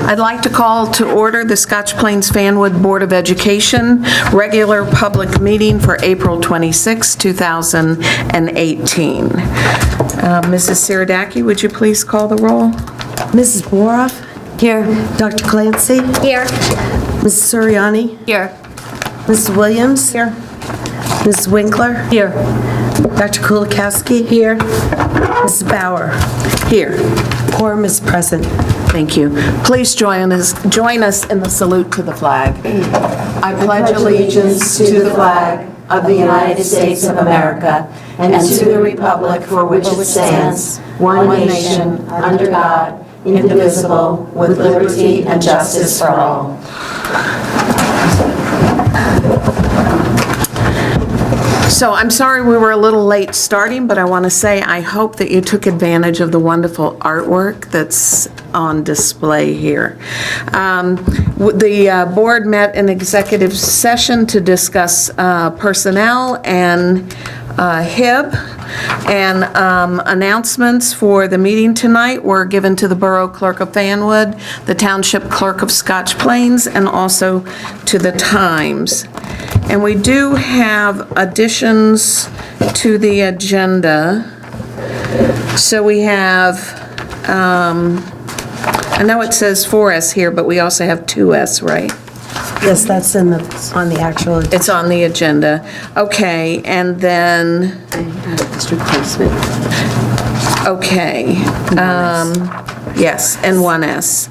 I'd like to call to order the Scotch Plains Fanwood Board of Education regular public meeting for April 26, 2018. Mrs. Sirodaki, would you please call the roll? Mrs. Boroff? Here. Dr. Clancy? Here. Mrs. Suriani? Here. Mrs. Williams? Here. Mrs. Winkler? Here. Dr. Kulikowski? Here. Mrs. Bauer? Here. Quorum is present. Thank you. Please join us in the salute to the flag. I pledge allegiance to the flag of the United States of America and to the republic for which it stands, one nation, under God, indivisible, with liberty and justice for all. So I'm sorry we were a little late starting, but I want to say I hope that you took advantage of the wonderful artwork that's on display here. The board met in executive session to discuss personnel and HIB, and announcements for the meeting tonight were given to the Borough Clerk of Fanwood, the Township Clerk of Scotch Plains, and also to the Times. And we do have additions to the agenda. So we have, I know it says 4S here, but we also have 2S, right? Yes, that's on the actual. It's on the agenda. Okay, and then, District placement. okay. Yes, and 1S.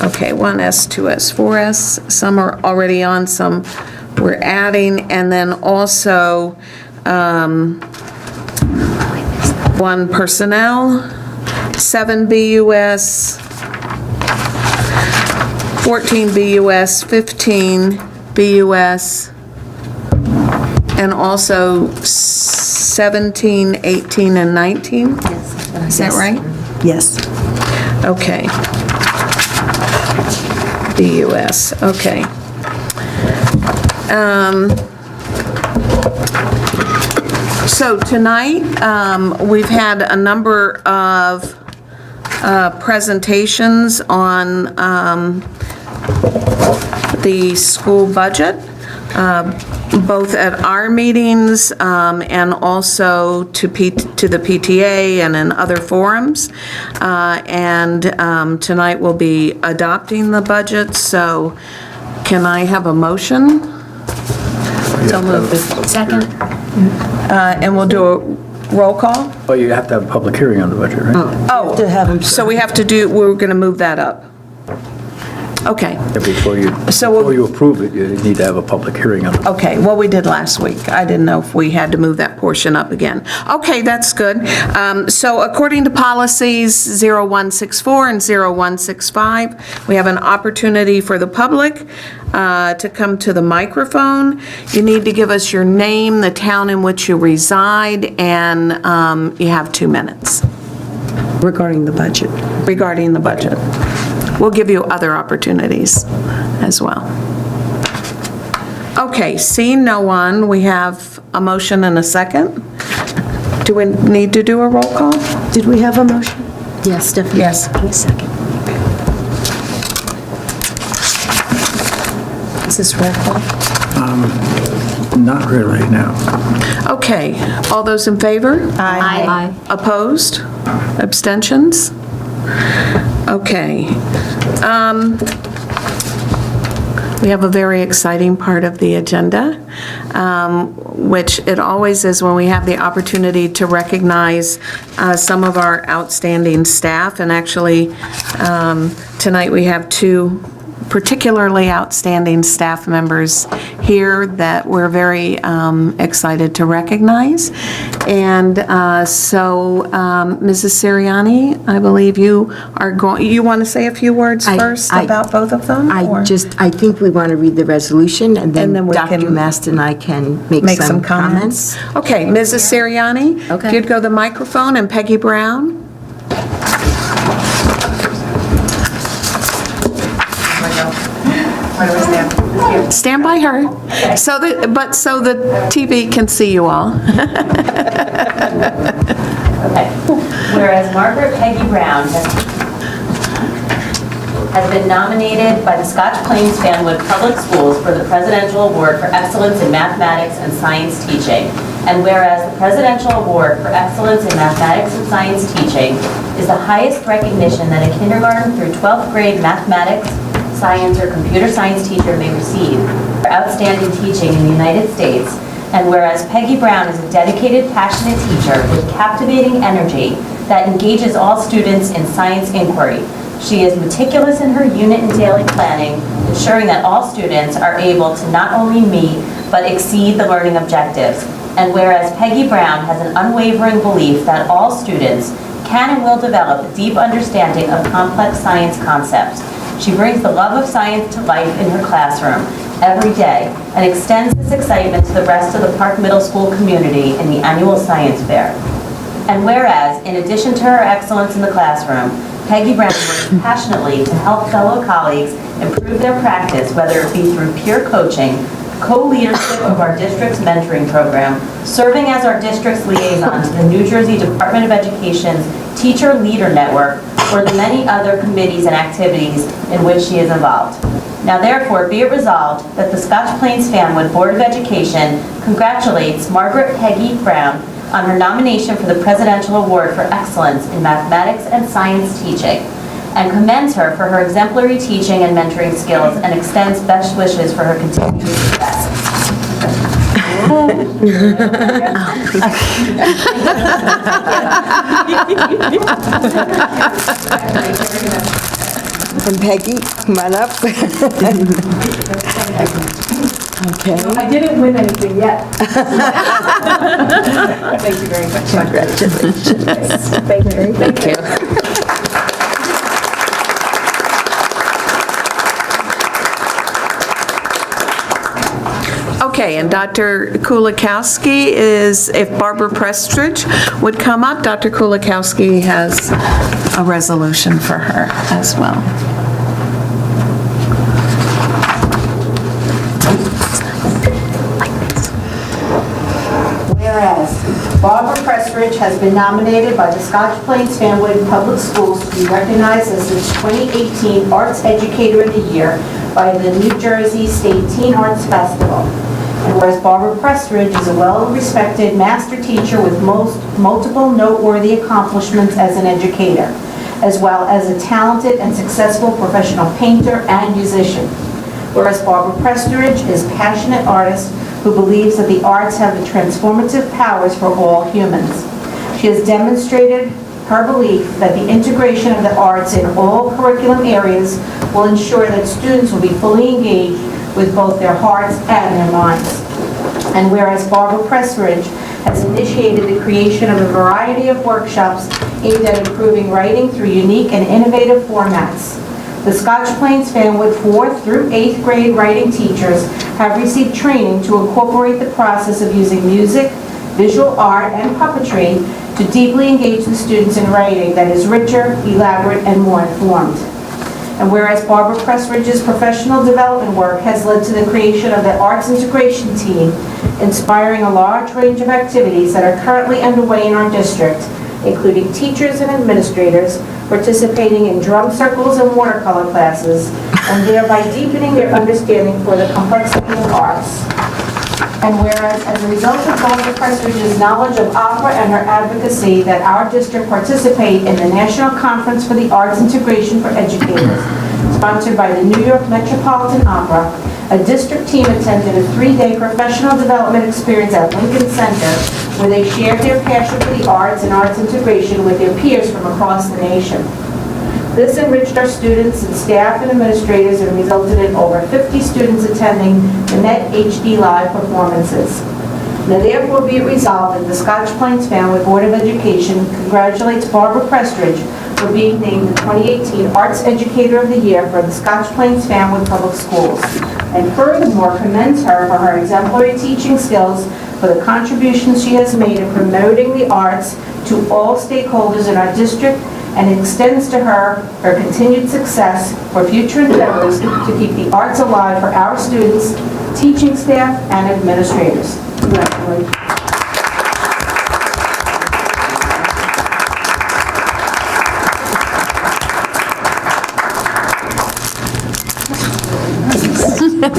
Okay, 1S, 2S, 4S. Some are already on, some we're adding, and then also one personnel, 7 BUS, 14 BUS, 15 BUS, and also 17, 18, and 19? Is that right? Yes. Okay. BUS, okay. So tonight, we've had a number of presentations on the school budget, both at our meetings and also to the PTA and in other forums. And tonight we'll be adopting the budget, so can I have a motion? So moved. Second. And we'll do a roll call? Oh, you have to have a public hearing on the budget, right? Oh, To have them. so we have to do, we're going to move that up. Okay. Yeah, Before So you approve it, you need to have a public hearing on it. Okay, well, we did last week. I didn't know if we had to move that portion up again. Okay, that's good. So according to policies 0164 and 0165, we have an opportunity for the public to come to the microphone. You need to give us your name, the town in which you reside, and you have 2 minutes Regarding the budget. regarding the budget. We'll give you other opportunities as well. Okay, seeing no one, we have a motion and a second. Do we need to do a roll call? Did we have a motion? Yes, Stephanie. Yes. Second. Is this roll call? Not really, no. Okay, all those in favor? Aye. Opposed? Abstentions? Okay. We have a very exciting part of the agenda, which it always is when we have the opportunity to recognize some of our outstanding staff. And actually, tonight we have 2 particularly outstanding staff members here that we're very excited to recognize. And so, Mrs. Siriani, I believe you are going, you want to say a few words first about both of them? or- I think we want to read the resolution, and And then then we Dr. can Mast and I can make Make some comments. Okay, Mrs. Siriani? Okay. If you'd go to the microphone, and Peggy Brown? Stand by her, so the TV can see you all. Okay. Whereas Margaret Peggy Brown has has been nominated by the Scotch Plains Fanwood Public Schools for the Presidential Award for Excellence in Mathematics and Science Teaching. And whereas the Presidential Award for Excellence in Mathematics and Science Teaching is the highest recognition that a kindergarten through 12th grade mathematics, science, or computer science teacher may receive for outstanding teaching in the United States, and whereas Peggy Brown is a dedicated, passionate teacher with captivating energy that engages all students in science inquiry. She is meticulous in her unit and daily planning, ensuring that all students are able to not only meet, but exceed the learning objectives. And whereas Peggy Brown has an unwavering belief that all students can and will develop a deep understanding of complex science concepts, she brings the love of science to life in her classroom every day and extends this excitement to the rest of the Park Middle School community in the annual science fair. And whereas, in addition to her excellence in the classroom, Peggy Brown works passionately to help fellow colleagues improve their practice, whether it be through peer coaching, co-leadership of our district's mentoring program, serving as our district's liaison to the New Jersey Department of Education's Teacher Leader Network, or the many other committees and activities in which she is involved. Now therefore, be it resolved that the Scotch Plains Fanwood Board of Education congratulates Margaret Peggy Brown on her nomination for the Presidential Award for Excellence in Mathematics and Science Teaching, and commends her for her exemplary teaching and mentoring skills, and extends best wishes for her continued success. And Peggy, come on up. Okay. I didn't win anything yet. Thank you very much. Congratulations. Thank you. Okay, and Dr. Kulikowski is, if Barbara Prestridge would come up, Dr. Kulikowski has a resolution for her as well. Whereas Barbara Prestridge has been nominated by the Scotch Plains Fanwood Public Schools to be recognized as the 2018 Arts Educator of the Year by the New Jersey State Teen Arts Festival. And whereas Barbara Prestridge is a well-respected master teacher with multiple noteworthy accomplishments as an educator, as well as a talented and successful professional painter and musician. Whereas Barbara Prestridge is a passionate artist who believes that the arts have the transformative powers for all humans. She has demonstrated her belief that the integration of the arts in all curriculum areas will ensure that students will be fully engaged with both their hearts and their minds. And whereas Barbara Prestridge has initiated the creation of a variety of workshops aimed at improving writing through unique and innovative formats, the Scotch Plains Fanwood 4th through 8th grade writing teachers have received training to incorporate the process of using music, visual art, and puppetry to deeply engage the students in writing that is richer, elaborate, and more informed. And whereas Barbara Prestridge's professional development work has led to the creation of the Arts Integration Team, inspiring a large range of activities that are currently underway in our district, including teachers and administrators participating in drum circles and watercolor classes, and thereby deepening their understanding for the complexity of arts. And whereas, as a result of Barbara Prestridge's knowledge of opera and her advocacy that our district participate in the National Conference for the Arts Integration for Educators, sponsored by the New York Metropolitan Opera, a district team attended a 3-day professional development experience at Lincoln Center, where they shared their passion for the arts and arts integration with their peers from across the nation. This enriched our students and staff and administrators and resulted in over 50 students attending the Net HD Live performances. Now therefore be it resolved that the Scotch Plains Fanwood Board of Education congratulates Barbara Prestridge for being named the 2018 Arts Educator of the Year for the Scotch Plains Fanwood Public Schools, and furthermore commends her for her exemplary teaching skills, for the contributions she has made in promoting the arts to all stakeholders in our district, and extends to her continued success for future endeavors to keep the arts alive for our students, teaching staff, and administrators. Congratulations. All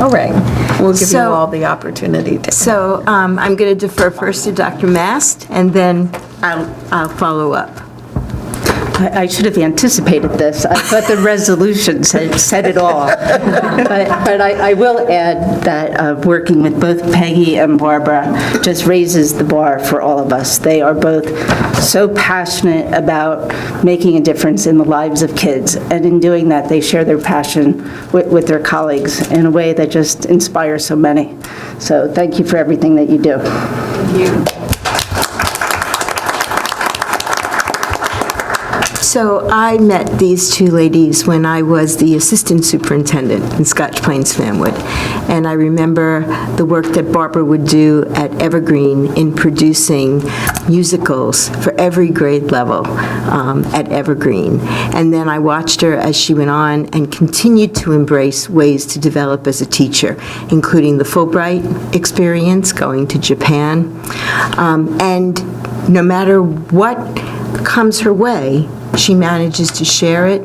right. We'll give you So- all the opportunity to. So I'm going to defer first to Dr. Mast, and then I'll follow up. I should have anticipated this. I thought the resolution said it all. But I will add that working with both Peggy and Barbara just raises the bar for all of us. They are both so passionate about making a difference in the lives of kids, and in doing that, they share their passion with their colleagues in a way that just inspires so many. So thank you for everything that you do. So I met these two ladies when I was the assistant superintendent in Scotch Plains Fanwood, and I remember the work that Barbara would do at Evergreen in producing musicals for every grade level at Evergreen. And then I watched her as she went on and continued to embrace ways to develop as a teacher, including the Fulbright experience, going to Japan. And no matter what comes her way, she manages to share it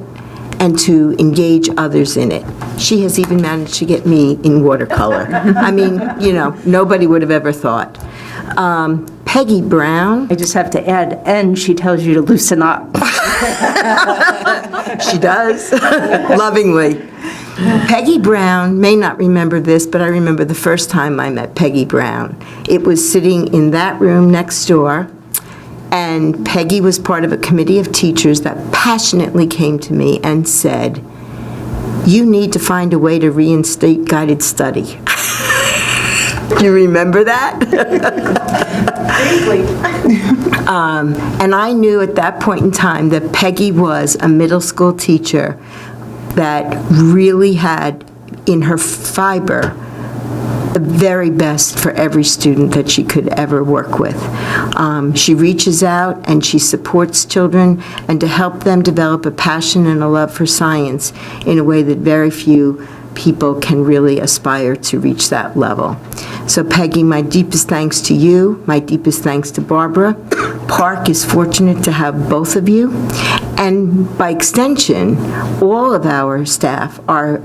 and to engage others in it. She has even managed to get me in watercolor. I mean, nobody would have ever thought. Peggy Brown, I just have to add, and she tells you to loosen up. she does, lovingly. Peggy Brown may not remember this, but I remember the first time I met Peggy Brown. It was sitting in that room next door, and Peggy was part of a committee of teachers that passionately came to me and said, "You need to find a way to reinstate guided study." Do you remember that? And I knew at that point in time that Peggy was a middle school teacher that really had in her fiber the very best for every student that she could ever work with. She reaches out and she supports children, and to help them develop a passion and a love for science in a way that very few people can really aspire to reach that level. So Peggy, my deepest thanks to you, my deepest thanks to Barbara. Park is fortunate to have both of you, and by extension, all of our staff are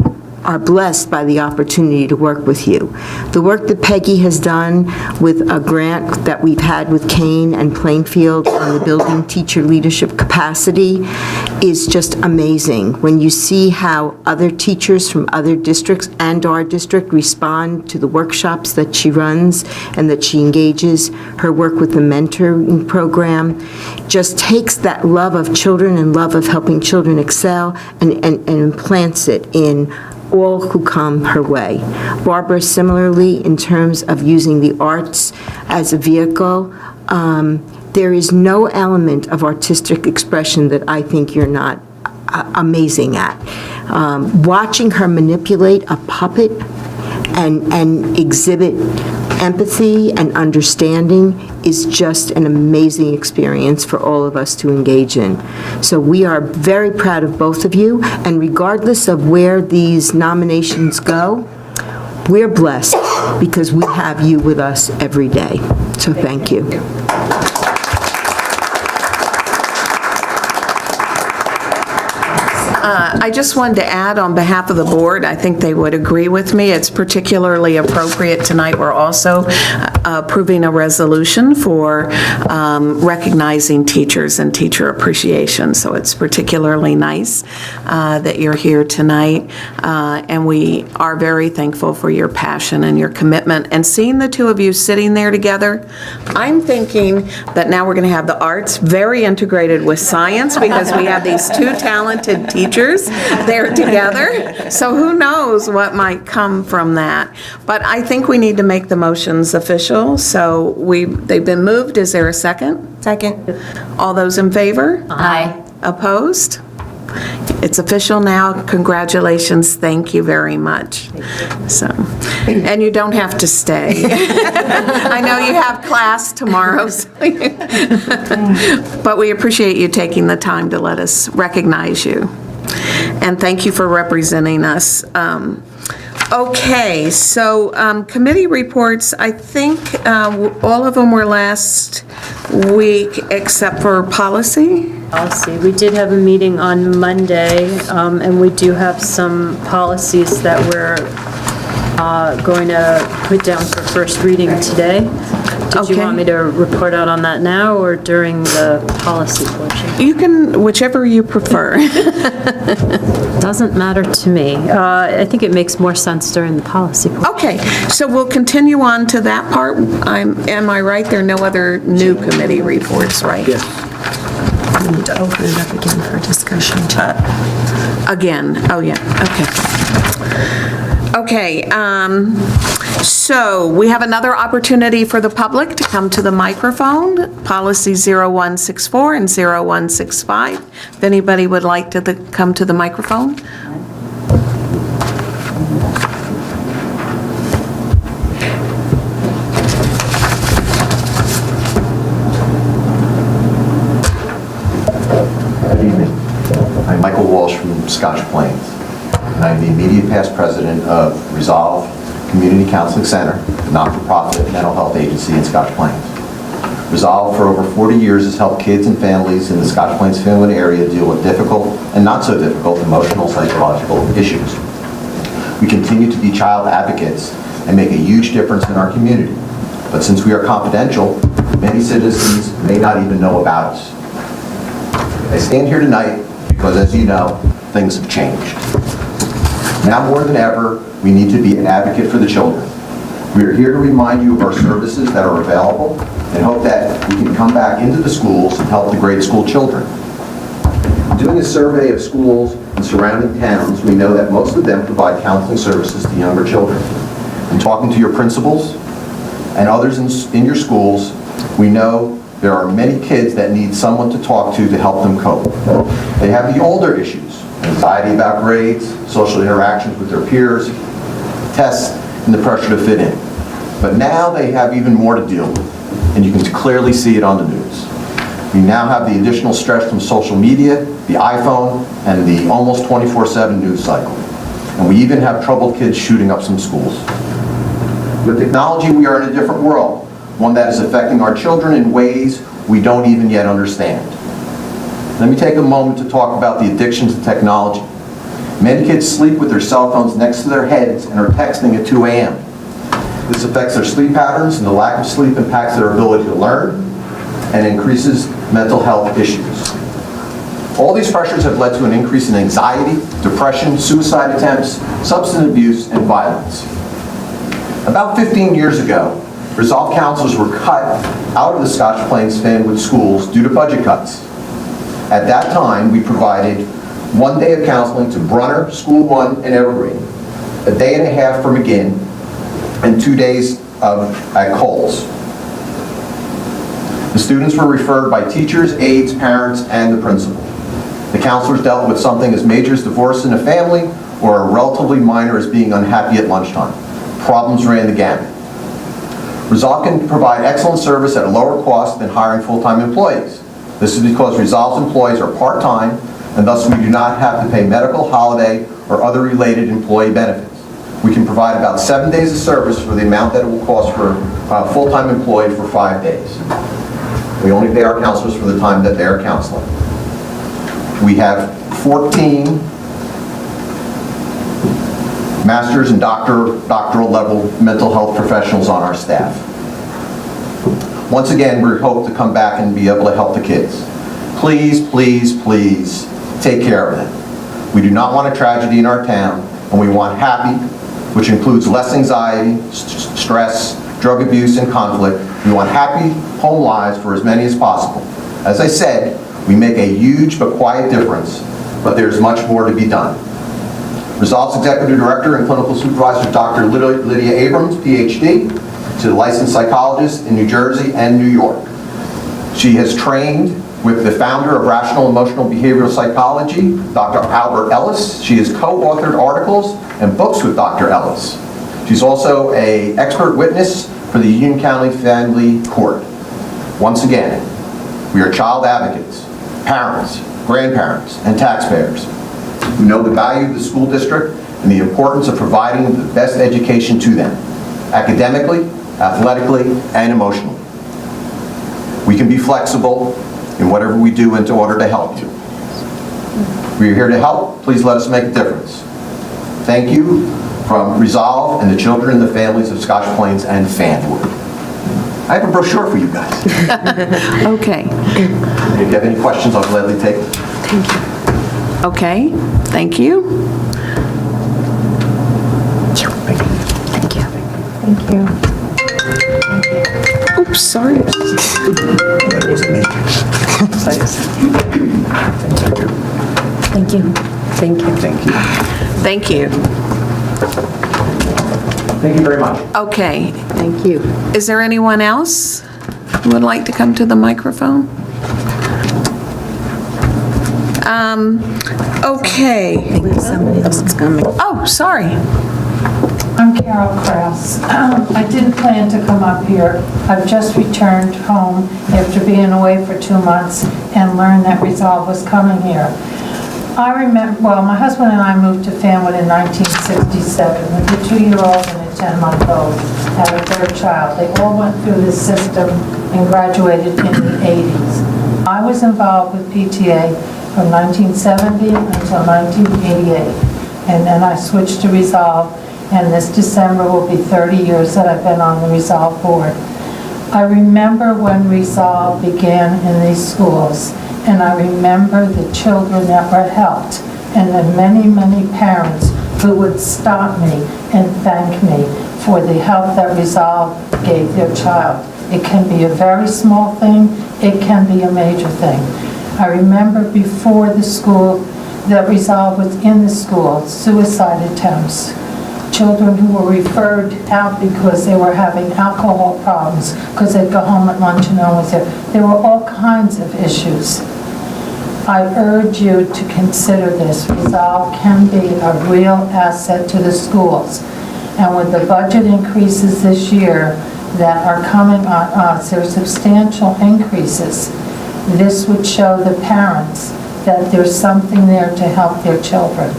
blessed by the opportunity to work with you. The work that Peggy has done with a grant that we've had with Kane and Plainfield on the building teacher leadership capacity is just amazing. When you see how other teachers from other districts and our district respond to the workshops that she runs and that she engages, her work with the mentoring program, just takes that love of children and love of helping children excel and implants it in all who come her way. Barbara, similarly, in terms of using the arts as a vehicle, there is no element of artistic expression that I think you're not amazing at. Watching her manipulate a puppet and exhibit empathy and understanding is just an amazing experience for all of us to engage in. So we are very proud of both of you, and regardless of where these nominations go, we're blessed because we have you with us every day. So thank you. I just wanted to add on behalf of the board, I think they would agree with me. It's particularly appropriate tonight. We're also approving a resolution for recognizing teachers and teacher appreciation. So it's particularly nice that you're here tonight. And we are very thankful for your passion and your commitment. And seeing the two of you sitting there together, I'm thinking that now we're going to have the arts very integrated with science because we have these two talented teachers there together. So who knows what might come from that. But I think we need to make the motions official. So they've been moved. Is there a second? Second. All those in favor? Aye. Opposed? It's official now. Congratulations. Thank you very much. So, and you don't have to stay. I know you have class tomorrow, but we appreciate you taking the time to let us recognize you. And thank you for representing us Okay, so committee reports, I think all of them were last week except for policy. Policy. We did have a meeting on Monday, and we do have some policies that we're going to put down for first reading today. Did you Okay. want me to report out on that now or during the policy portion? You can, whichever you prefer. Doesn't matter to me. I think it makes more sense during the policy portion. Okay, so we'll continue on to that part. Am I right? There are no other new committee reports, right? Yes. We need to open it up again for discussion. Again, oh yeah, okay. Okay, so we have another opportunity for the public to come to the microphone, policy 0164 and 0165. If anybody would like to come to the microphone. Good evening. I'm Michael Walsh from Scotch Plains, and I'm the immediate past president of Resolve Community Counseling Center, a not-for-profit mental health agency in Scotch Plains. Resolve for over 40 years has helped kids and families in the Scotch Plains-Finland area deal with difficult and not so difficult emotional, psychological issues. We continue to be child advocates and make a huge difference in our community. But since we are confidential, many citizens may not even know about us. I stand here tonight because, as you know, things have changed. Now more than ever, we need to be an advocate for the children. We are here to remind you of our services that are available and hope that we can come back into the schools and help the grade school children. Doing a survey of schools in surrounding towns, we know that most of them provide counseling services to younger children. In talking to your principals and others in your schools, we know there are many kids that need someone to talk to help them cope. They have the older issues, anxiety about grades, social interactions with their peers, tests, and the pressure to fit in. But now they have even more to deal with, and you can clearly see it on the news. We now have the additional stress from social media, the iPhone, and the almost 24/7 news cycle. And we even have troubled kids shooting up some schools. With technology, we are in a different world, one that is affecting our children in ways we don't even yet understand. Let me take a moment to talk about the addictions to technology. Many kids sleep with their cell phones next to their heads and are texting at 2 a.m. This affects their sleep patterns, and the lack of sleep impacts their ability to learn and increases mental health issues. All these pressures have led to an increase in anxiety, depression, suicide attempts, substance abuse, and violence. About 15 years ago, Resolve counselors were cut out of the Scotch Plains-Fanwood schools due to budget cuts. At that time, we provided 1 day of counseling to Brunner, School 1, and Evergreen, a day and a half for McGinn, and 2 days at Coles. The students were referred by teachers, aides, parents, and the principal. The counselors dealt with something as major as divorce in a family or a relatively minor as being unhappy at lunchtime. Problems ran the gamut. Resolve can provide excellent service at a lower cost than hiring full-time employees. This is because Resolve's employees are part-time, and thus we do not have to pay medical, holiday, or other related employee benefits. We can provide about 7 days of service for the amount that it will cost for a full-time employee for 5 days. We only pay our counselors for the time that they are counseling. We have 14 master's and doctoral level mental health professionals on our staff. Once again, we hope to come back and be able to help the kids. Please, please, please take care of them. We do not want a tragedy in our town, and we want happy, which includes less anxiety, stress, drug abuse, and conflict. We want happy home lives for as many as possible. As I said, we make a huge but quiet difference, but there's much more to be done. Resolve's Executive Director and Clinical Supervisor, Dr. Lydia Abrams, PhD, to a licensed psychologist in New Jersey and New York. She has trained with the founder of Rational Emotional Behavioral Psychology, Dr. Albert Ellis. She has co-authored articles and books with Dr. Ellis. She's also an expert witness for the Union County Family Court. Once again, we are child advocates, parents, grandparents, and taxpayers. We know the value of the school district and the importance of providing the best education to them, academically, athletically, and emotionally. We can be flexible in whatever we do in order to help you. We are here to help. Please let us make a difference. Thank you from Resolve and the children and the families of Scotch Plains and Fanwood. I have a brochure for you guys. Okay, If you have any questions, I'll gladly take them. okay, thank you. Thank you. Oops, sorry. Thank you. Thank you. Thank you. Thank you. Thank you very much. Okay, Thank you. is there anyone else who would like to come to the microphone? Okay. Somebody else is coming. Oh, sorry. I'm Carol Kraus. I didn't plan to come up here. I've just returned home after being away for 2 months and learned that Resolve was coming here. I remember, well, my husband and I moved to Fanwood in 1967 with a 2-year-old and a 10-month-old, had a third child. They all went through this system and graduated in the 80s. I was involved with PTA from 1970 until 1988, and then I switched to Resolve, and this December will be 30 years that I've been on the Resolve board. I remember when Resolve began in these schools, and I remember the children that were helped, and the many, many parents who would stop me and thank me for the help that Resolve gave their child. It can be a very small thing, it can be a major thing. I remember before the school, that Resolve was in the school, suicide attempts, children who were referred out because they were having alcohol problems, because they'd go home at lunch and no one was there. There were all kinds of issues. I urge you to consider this. Resolve can be a real asset to the schools. And with the budget increases this year that are coming on us, there are substantial increases. This would show the parents that there's something there to help their children.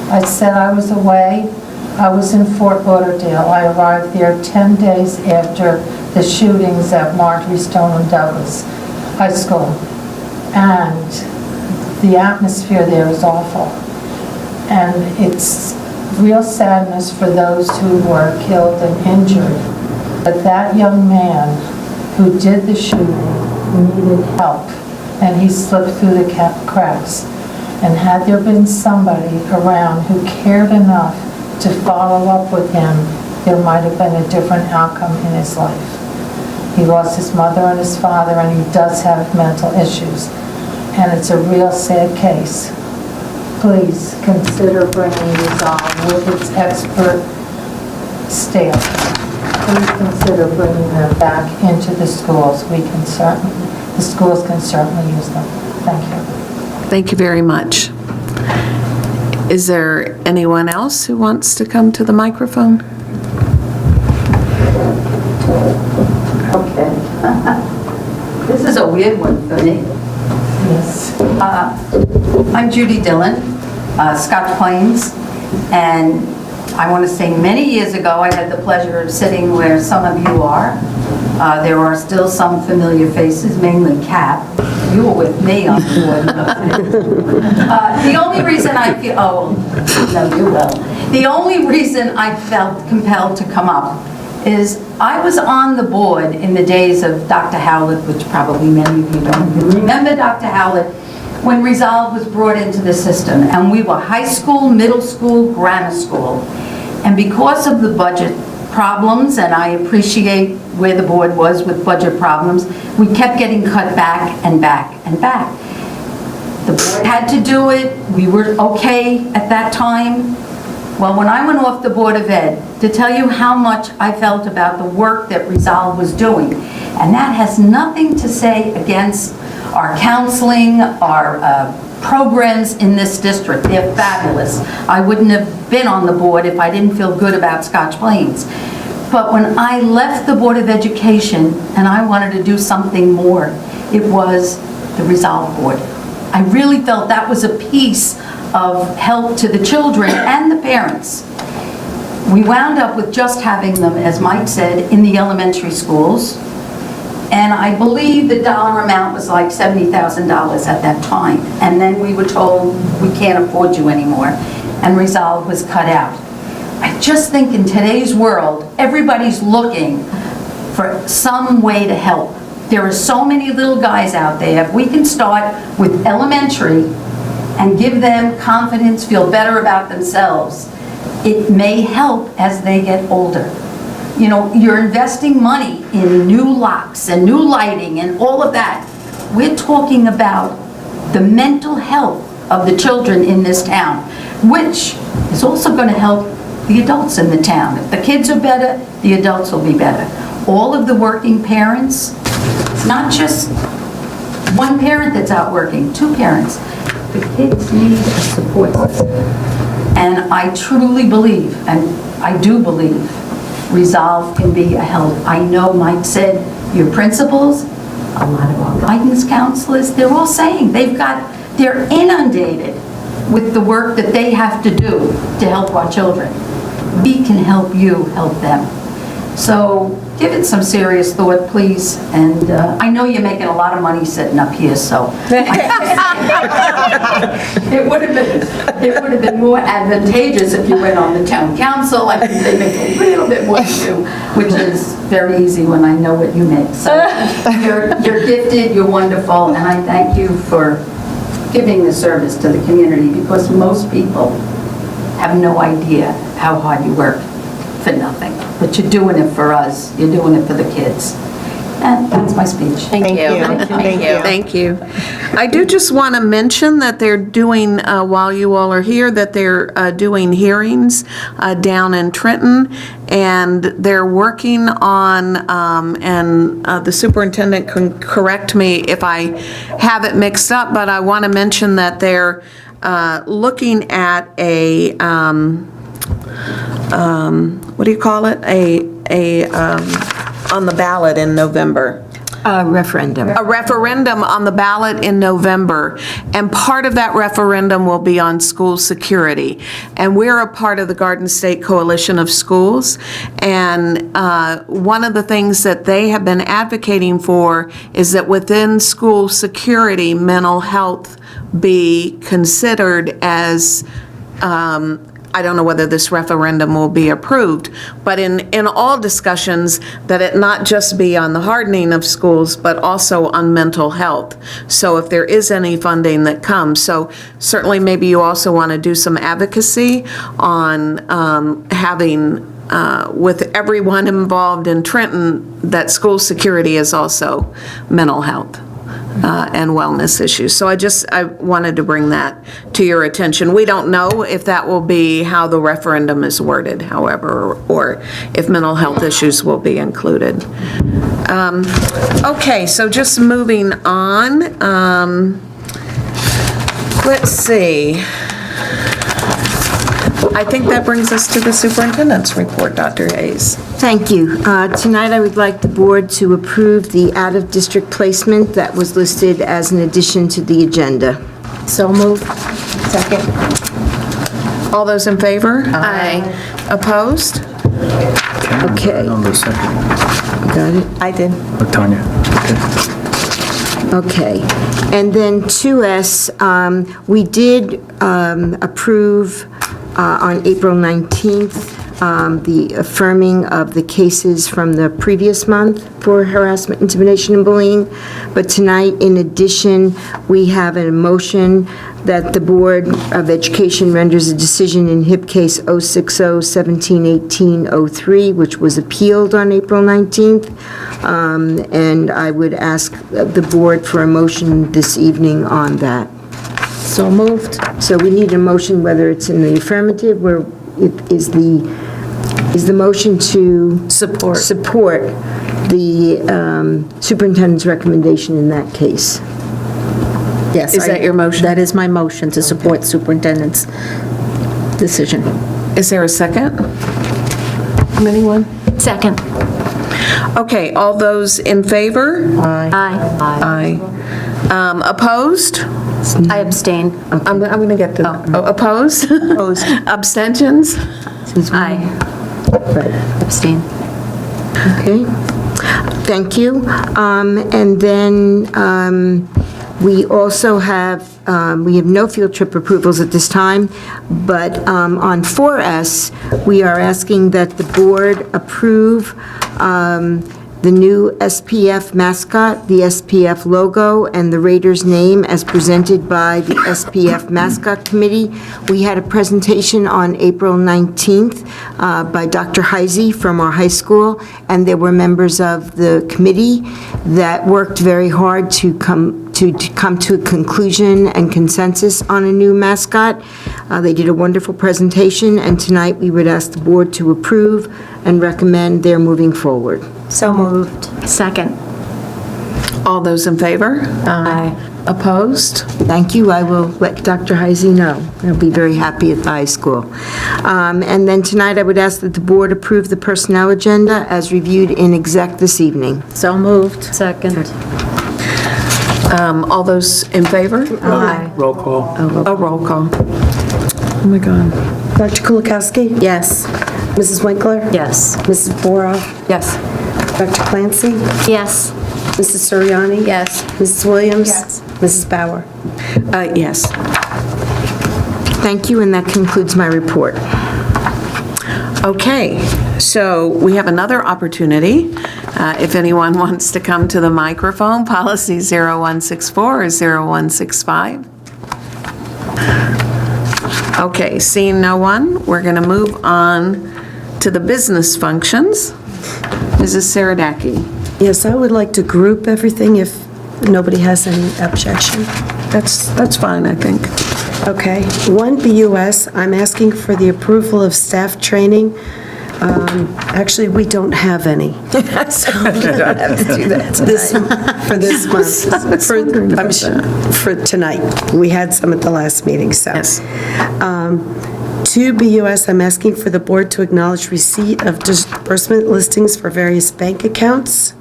I said I was away. I was in Fort Lauderdale. I arrived there 10 days after the shootings at Marjorie Stoneman Douglas High School. And the atmosphere there is awful. And it's real sadness for those who were killed and injured. But that young man who did the shooting needed help, and he slipped through the cracks. And had there been somebody around who cared enough to follow up with him, there might have been a different outcome in his life. He lost his mother and his father, and he does have mental issues. And it's a real sad case. Please consider bringing Resolve with its expert staff. Please consider bringing them back into the schools. The schools can certainly use them. Thank you. Thank you very much. Is there anyone else who wants to come to the microphone? Okay. This is a weird one for me. Yes. I'm Judy Dillon, Scotch Plains, and I want to say many years ago I had the pleasure of sitting where some of you are. There are still some familiar faces, mainly Cap. You were with me on the board. The only reason I feel, no, you will. The only reason I felt compelled to come up is I was on the board in the days of Dr. Howlett, which probably many of you don't even remember Dr. Howlett, when Resolve was brought into the system. And we were high school, middle school, grammar school. And because of the budget problems, and I appreciate where the board was with budget problems, we kept getting cut back and back and back. The board had to do it. We were okay at that time. Well, when I went off the Board of Ed, to tell you how much I felt about the work that Resolve was doing, and that has nothing to say against our counseling, our programs in this district. They're fabulous. I wouldn't have been on the board if I didn't feel good about Scotch Plains. But when I left the Board of Education and I wanted to do something more, it was the Resolve Board. I really felt that was a piece of help to the children and the parents. We wound up with just having them, as Mike said, in the elementary schools. And I believe the dollar amount was like $70,000 at that time. And then we were told, we can't afford you anymore. And Resolve was cut out. I just think in today's world, everybody's looking for some way to help. There are so many little guys out there. If we can start with elementary and give them confidence, feel better about themselves, it may help as they get older. You know, you're investing money in new locks and new lighting and all of that. We're talking about the mental health of the children in this town, which is also going to help the adults in the town. If the kids are better, the adults will be better. All of the working parents, it's not just one parent that's out working, two parents. The kids need a support system. And I truly believe, and I do believe, Resolve can be a help. I know Mike said your principals, a lot of our guidance counselors, they're all saying they're inundated with the work that they have to do to help our children. We can help you help them. So give it some serious thought, please. And I know you're making a lot of money sitting up here, so it would have been more advantageous if you went on the town council. I think they make a little bit more than you, which is very easy when I know what you make. So you're gifted, you're wonderful, and I thank you for giving the service to the community, because most people have no idea how hard you work for nothing. But you're doing it for us. You're doing it for the kids. And that's my speech. Thank you. Thank you. I do just want to mention that they're doing, while you all are here, that they're doing hearings down in Trenton, and they're working on, and the superintendent can correct me if I have it mixed up, but I want to mention that they're looking at a, what do you call it? On the ballot in November. Referendum. A referendum on the ballot in November, and part of that referendum will be on school security. And we're a part of the Garden State Coalition of Schools, and one of the things that they have been advocating for is that within school security, mental health be considered as, I don't know whether this referendum will be approved, but in all discussions, that it not just be on the hardening of schools, but also on mental health. So if there is any funding that comes, so certainly maybe you also want to do some advocacy on having, with everyone involved in Trenton, that school security is also mental health and wellness issues. So I wanted to bring that to your attention. We don't know if that will be how the referendum is worded, however, or if mental health issues will be included. Okay, so just moving on. Let's see. I think that brings us to the superintendent's report, Dr. Hayes. Thank you. Tonight, I would like the board to approve the out-of-district placement that was listed as an addition to the agenda. So moved. Second. All those in favor? Aye. Opposed? Okay. On the second. Got it? I did. Oh, Tanya. Okay. And then 2S, we did approve on April 19th, the affirming of the cases from the previous month for harassment, intimidation, and bullying. But tonight, in addition, we have a motion that the Board of Education renders a decision in HIP case 060-1718-03, which was appealed on April 19th. And I would ask the board for a motion this evening on that. So moved. So we need a motion, whether it's in the affirmative, where it is the motion to support the superintendent's recommendation in that case. Yes. Is that your motion? That is my motion, to support superintendent's decision. Is there a second? Anyone? Second. Okay, all those in favor? Aye. Aye. Opposed? I abstain. I'm going to get to, opposed? Opposed. Abstentions? Aye. Abstain. Okay, thank you. And then we also have, we have no field trip approvals at this time, but on 4S, we are asking that the board approve the new SPF mascot, the SPF logo, and the Raiders name as presented by the SPF Mascot Committee. We had a presentation on April 19th by Dr. Heisey from our high school, and there were members of the committee that worked very hard to come to a conclusion and consensus on a new mascot. They did a wonderful presentation, and tonight we would ask the board to approve and recommend their moving forward. So moved. Second. All those in favor? Aye. Opposed? Thank you. I will let Dr. Heisey know. He'll be very happy at the high school. And then tonight, I would ask that the board approve the personnel agenda as reviewed in exec this evening. So moved. Second. All those in favor? Aye. Roll call. A roll call. Oh, my God. Dr. Kulikowski? Yes. Mrs. Winkler? Yes. Mrs. Boroff? Yes. Dr. Clancy? Yes. Mrs. Suriani? Yes. Mrs. Williams? Yes. Mrs. Bauer? Yes. Thank you, and that concludes my report. Okay, so we have another opportunity. If anyone wants to come to the microphone, policy 0164 or 0165. Okay, seeing no one, we're going to move on to the business functions. Mrs. Saradaki. Yes, I would like to group everything if nobody has any objection. That's fine, I think. Okay. 1 BUS, I'm asking for the approval of staff training. Actually, we don't have any. So we don't have to do that for this month. For tonight. We had some at the last meeting, so. Yes. 2 BUS, I'm asking for the board to acknowledge receipt of disbursement listings for various bank accounts.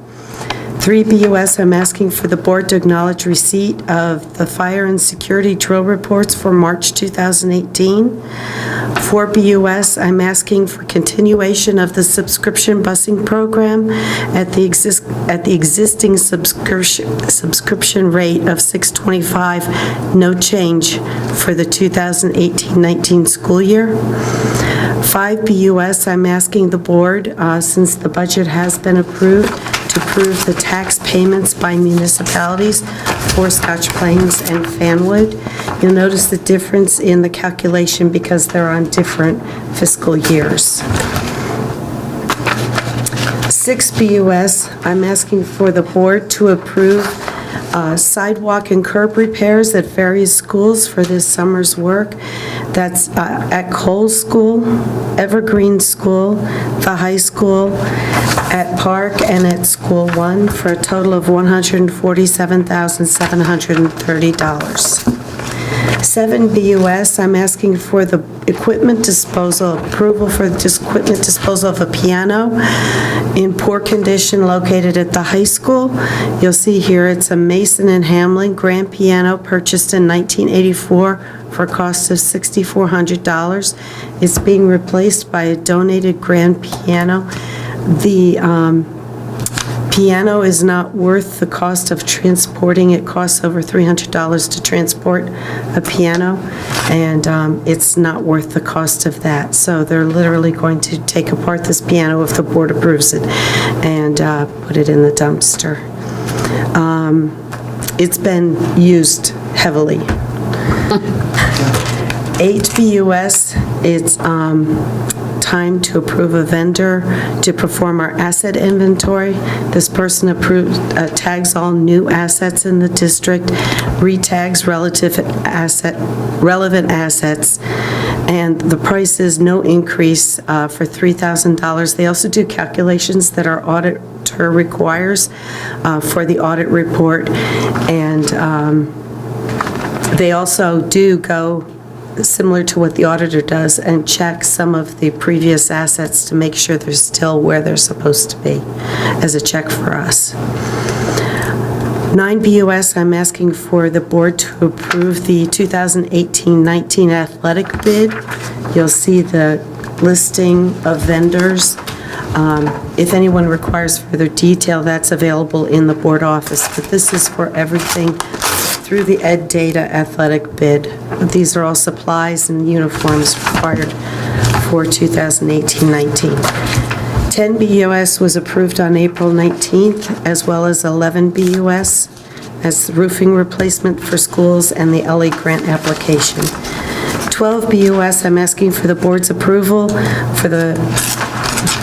3 BUS, I'm asking for the board to acknowledge receipt of the fire and security drill reports for March 2018. 4 BUS, I'm asking for continuation of the subscription busing program at the existing subscription rate of $625, no change for the 2018-19 school year. 5 BUS, I'm asking the board, since the budget has been approved, to approve the tax payments by municipalities for Scotch Plains and Fanwood. You'll notice the difference in the calculation because they're on different fiscal years. 6 BUS, I'm asking for the board to approve sidewalk and curb repairs at various schools for this summer's work. That's at Cole School, Evergreen School, the high school, at Park, and at School 1 for a total of $147,730. 7 BUS, I'm asking for the equipment disposal, approval for the equipment disposal of a piano in poor condition located at the high school. You'll see here it's a Mason and Hamlin grand piano purchased in 1984 for a cost of $6,400. It's being replaced by a donated grand piano. The piano is not worth the cost of transporting. It costs over $300 to transport a piano, and it's not worth the cost of that. So they're literally going to take apart this piano if the board approves it and put it in the dumpster. It's been used heavily. 8 BUS, it's time to approve a vendor to perform our asset inventory. This person tags all new assets in the district, retags relevant assets, and the price is no increase for $3,000. They also do calculations that our auditor requires for the audit report, and they also do go similar to what the auditor does and check some of the previous assets to make sure they're still where they're supposed to be as a check for us. 9 BUS, I'm asking for the board to approve the 2018-19 athletic bid. You'll see the listing of vendors. If anyone requires further detail, that's available in the board office, but this is for everything through the Ed Data athletic bid. These are all supplies and uniforms required for 2018-19. 10 BUS was approved on April 19th, as well as 11 BUS as roofing replacement for schools and the LE grant application. 12 BUS, I'm asking for the board's approval for the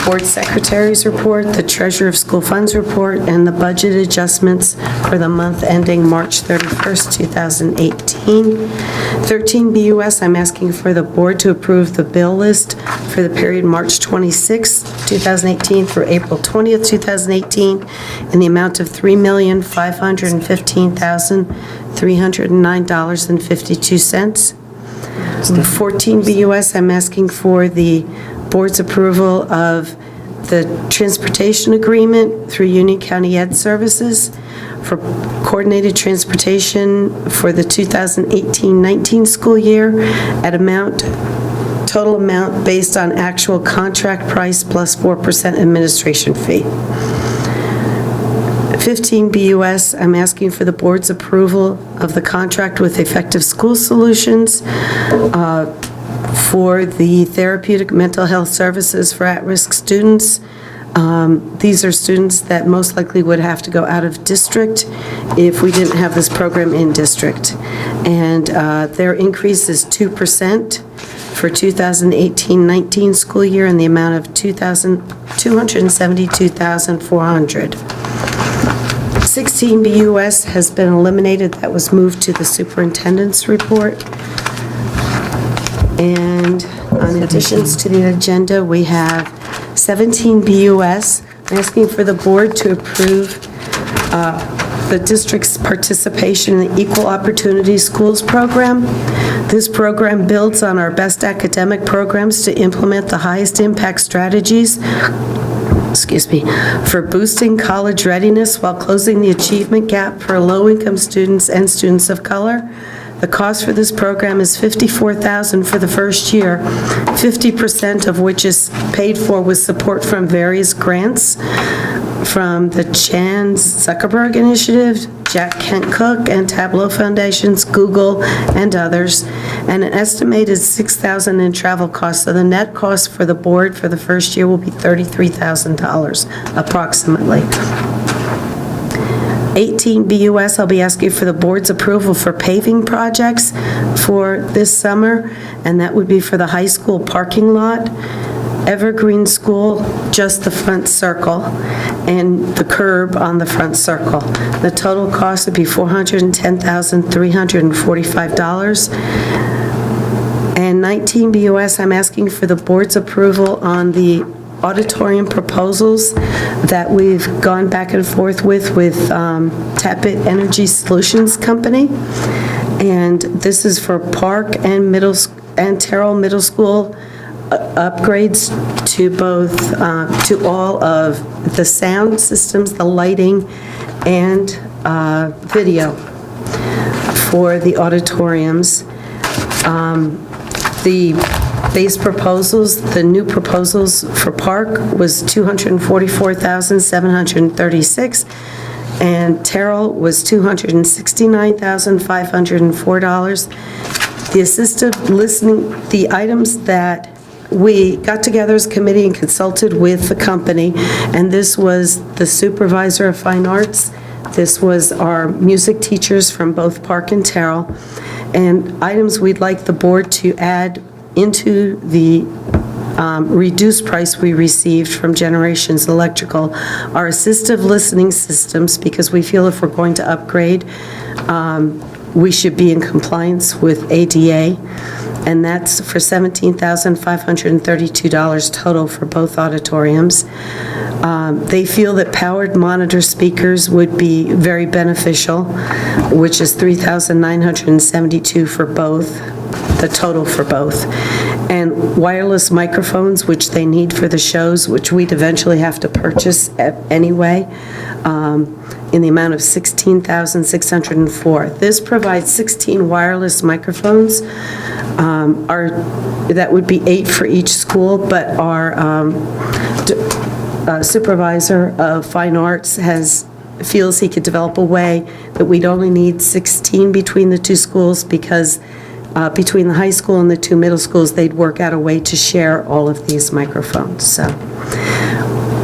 board secretary's report, the treasurer of school funds report, and the budget adjustments for the month ending March 31st, 2018. 13 BUS, I'm asking for the board to approve the bill list for the period March 26th, 2018 through April 20th, 2018, in the amount of $3,515,309.52. 14 BUS, I'm asking for the board's approval of the transportation agreement through Union County Ed Services for coordinated transportation for the 2018-19 school year at total amount based on actual contract price plus 4% administration fee. 15 BUS, I'm asking for the board's approval of the contract with Effective School Solutions for the therapeutic mental health services for at-risk students. These are students that most likely would have to go out of district if we didn't have this program in district. And their increase is 2% for 2018-19 school year in the amount of $272,400. 16 BUS has been eliminated. That was moved to the superintendent's report. And on additions to the agenda, we have 17 BUS. I'm asking for the board to approve the district's participation in the Equal Opportunity Schools program. This program builds on our best academic programs to implement the highest impact strategies for boosting college readiness while closing the achievement gap for low-income students and students of color. The cost for this program is $54,000 for the first year, 50% of which is paid for with support from various grants from the Chan Zuckerberg Initiative, Jack Kent Cook and Tableau Foundations, Google, and others, and an estimated $6,000 in travel costs. So the net cost for the board for the first year will be $33,000 approximately. 18 BUS, I'll be asking for the board's approval for paving projects for this summer, and that would be for the high school parking lot, Evergreen School, just the front circle, and the curb on the front circle. The total cost would be $410,345. And 19 BUS, I'm asking for the board's approval on the auditorium proposals that we've gone back and forth with Tappet Energy Solutions Company. And this is for Park and Terrell Middle School upgrades to both, to all of the sound systems, the lighting, and video for the auditoriums. The base proposals, the new proposals for Park was $244,736, and Terrell was $269,504. The assistive listening, the items that we got together as a committee and consulted with the company, and this was the supervisor of fine arts, this was our music teachers from both Park and Terrell, and items we'd like the board to add into the reduced price we received from Generations Electrical are assistive listening systems, because we feel if we're going to upgrade, we should be in compliance with ADA, and that's for $17,532 total for both auditoriums. They feel that powered monitor speakers would be very beneficial, which is $3,972 for both, the total for both. And wireless microphones, which they need for the shows, which we'd eventually have to purchase anyway, in the amount of $16,604. This provides 16 wireless microphones. That would be 8 for each school, but our supervisor of fine arts feels he could develop a way that we'd only need 16 between the two schools, because between the high school and the 2 middle schools, they'd work out a way to share all of these microphones. So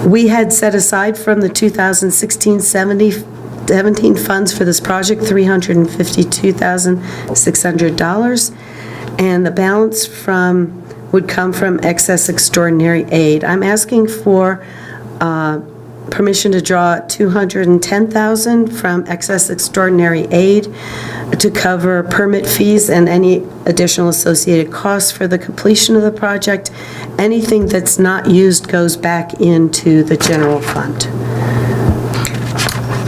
we had set aside from the 2016-17 funds for this project $352,600, and the balance would come from excess extraordinary aid. I'm asking for permission to draw $210,000 from excess extraordinary aid to cover permit fees and any additional associated costs for the completion of the project. Anything that's not used goes back into the general fund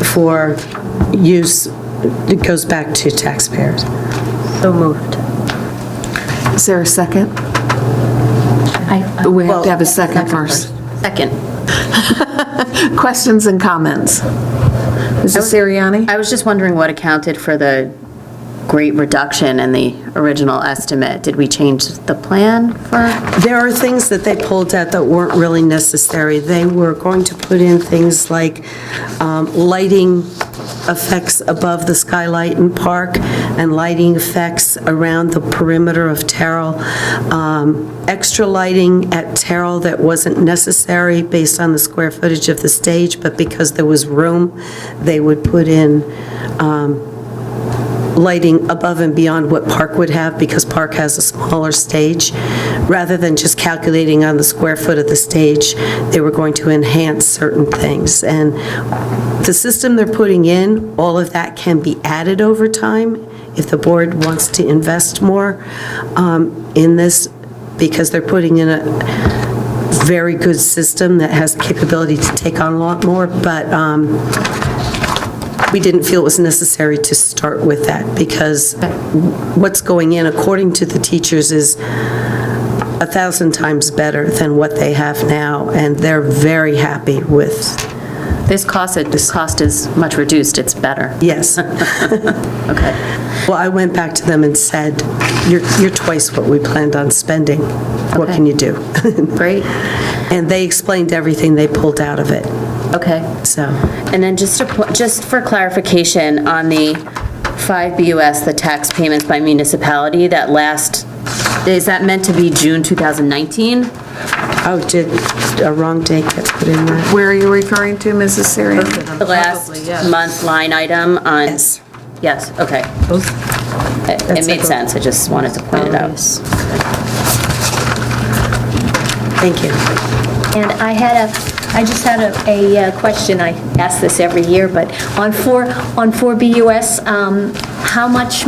for use. It goes back to taxpayers. So moved. Is there a second? We have to have a second first. Second. Questions and comments? Mrs. Siriani? I was just wondering what accounted for the great reduction in the original estimate. Did we change the plan for? There are things that they pulled out that weren't really necessary. They were going to put in things like lighting effects above the skylight in Park and lighting effects around the perimeter of Terrell. Extra lighting at Terrell that wasn't necessary based on the square footage of the stage, but because there was room, they would put in lighting above and beyond what Park would have, because Park has a smaller stage. Rather than just calculating on the square foot of the stage, they were going to enhance certain things. And the system they're putting in, all of that can be added over time if the board wants to invest more in this, because they're putting in a very good system that has the capability to take on a lot more, but we didn't feel it was necessary to start with that, because what's going in, according to the teachers, is 1,000 times better than what they have now, and they're very happy with. This cost is much reduced, it's better. Yes. Okay. Well, I went back to them and said, you're twice what we planned on spending. What Okay. can you do? Great. And they explained everything they pulled out of it. Okay. So, And then just for clarification, on the 5 BUS, the tax payments by municipality, is that meant to be June 2019? oh, did a wrong date get put in there? Where are you referring to, Mrs. Siriani? The last month line item on? Yes. Yes, okay. It made sense, I just wanted to point it out. Thank you. And I just had a question. I ask this every year, but on 4 BUS, how much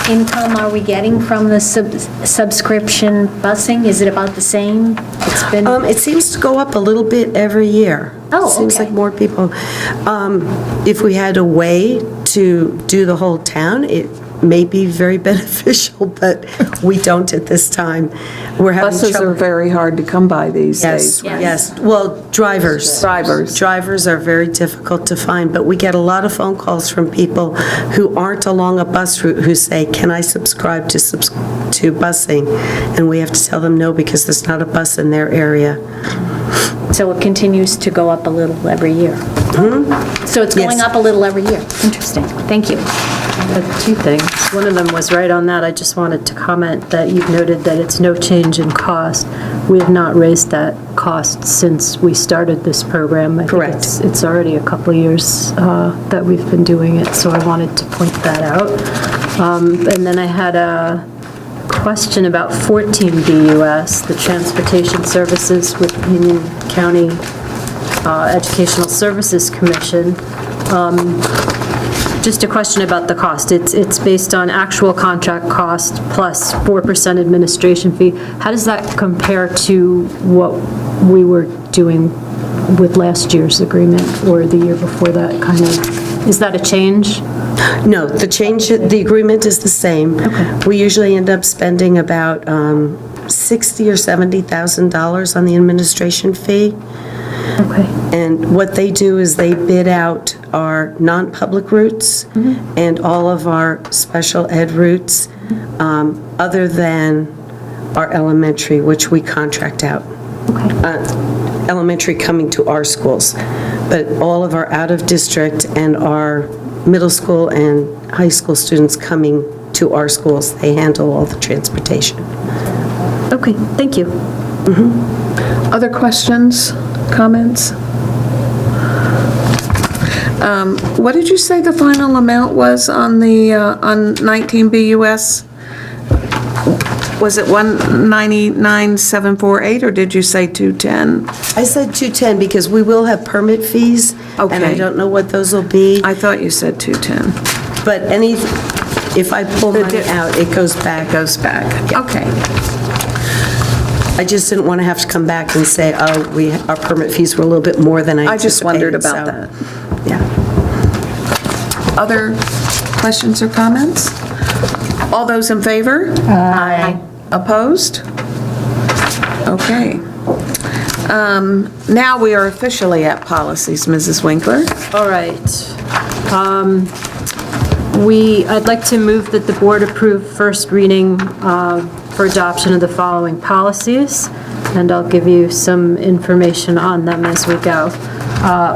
income are we getting from the subscription busing? Is it about the same? It's been. It seems to go up a little bit every year. Oh, Seems okay. like more people. If we had a way to do the whole town, it may be very beneficial, but we don't at this time. We're having Buses trouble. are very hard to come by these days. Yes, well, drivers. Drivers are very difficult to find, but we get a lot of phone calls from people who aren't along a bus route who say, can I subscribe to busing? And we have to tell them no, because there's not a bus in their area. So it continues to go up a little every year? So it's going Yes. up a little every year? Interesting. Thank you. Two things. One of them was right on that. I just wanted to comment that you've noted that it's no change in cost. We have not raised that cost since we started this program. I think Correct. It's already a couple of years that we've been doing it, so I wanted to point that out. And then I had a question about 14 BUS, the transportation services with Union County Educational Services Commission. Just a question about the cost. It's based on actual contract cost plus 4% administration fee. How does that compare to what we were doing with last year's agreement or the year before that kind of? Is that a change? No, the agreement is the same. Okay. We usually end up spending about $60,000 or $70,000 on the administration fee. Okay. And what they do is they bid out our non-public routes and all of our special ed routes, other than our elementary, which we contract out. Elementary coming to our schools. But all of our out-of-district and our middle school and high school students coming to our schools, they handle all the transportation. Okay, thank you. Other questions, comments? What did you say the final amount was on the, on 19 BUS? Was it 199,748, or did you say 210? I said 210 because we will have permit fees, and I Okay. don't know what those will be. I thought you said 210. But if I pull money out, it goes back. It goes back. Okay. I just didn't want to have to come back and say, oh, our permit fees were a little bit more than I I anticipated. just wondered about so, that. Yeah. Other questions or comments? All those in favor? Aye. Opposed? Okay. Now we are officially at policies, Mrs. Winkler. All right. I'd like to move that the board approve first reading for adoption of the following policies, and I'll give you some information on them as we go.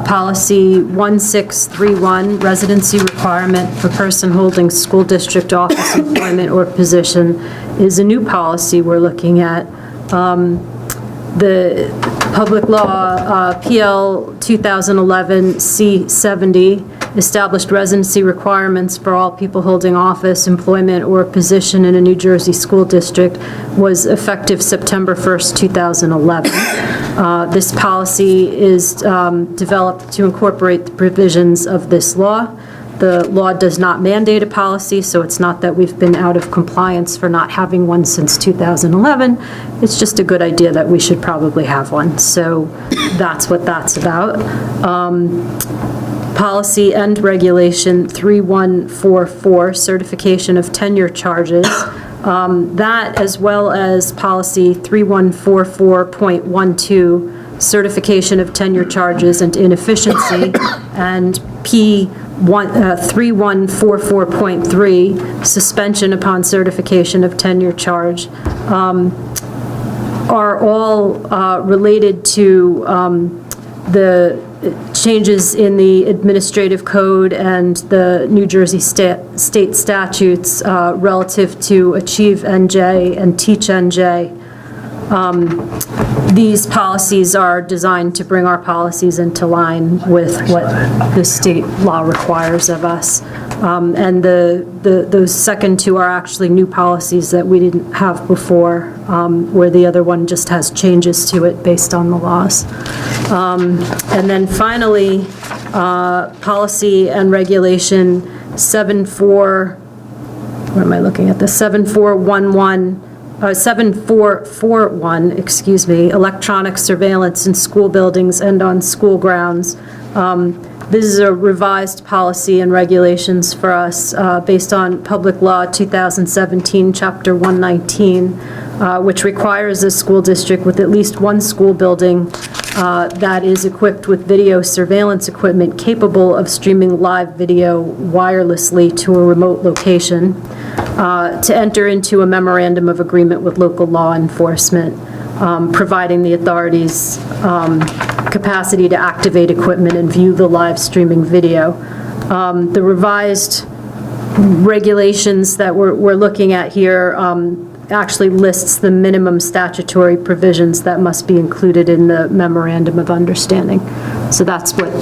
Policy 1631, residency requirement for person holding school district office employment or position, is a new policy we're looking at. The Public Law PL 2011 C70 established residency requirements for all people holding office, employment, or position in a New Jersey school district, was effective September 1st, 2011. This policy is developed to incorporate the provisions of this law. The law does not mandate a policy, so it's not that we've been out of compliance for not having one since 2011. It's just a good idea that we should probably have one. So that's what that's about. Policy and Regulation 3144, certification of tenure charges. That, as well as Policy 3144.12, certification of tenure charges and inefficiency, and P 3144.3, suspension upon certification of tenure charge, are all related to the changes in the administrative code and the New Jersey state statutes relative to Achieve NJ and Teach NJ. These policies are designed to bring our policies into line with what the state law requires of us. And those second two are actually new policies that we didn't have before, where the other one just has changes to it based on the laws. And then finally, policy and regulation 7441, electronic surveillance in school buildings and on school grounds. This is a revised policy and regulations for us based on Public Law 2017, Chapter 119, which requires a school district with at least one school building that is equipped with video surveillance equipment capable of streaming live video wirelessly to a remote location, to enter into a memorandum of agreement with local law enforcement, providing the authorities capacity to activate equipment and view the live streaming video. The revised regulations that we're looking at here actually lists the minimum statutory provisions that must be included in the memorandum of understanding. So that's what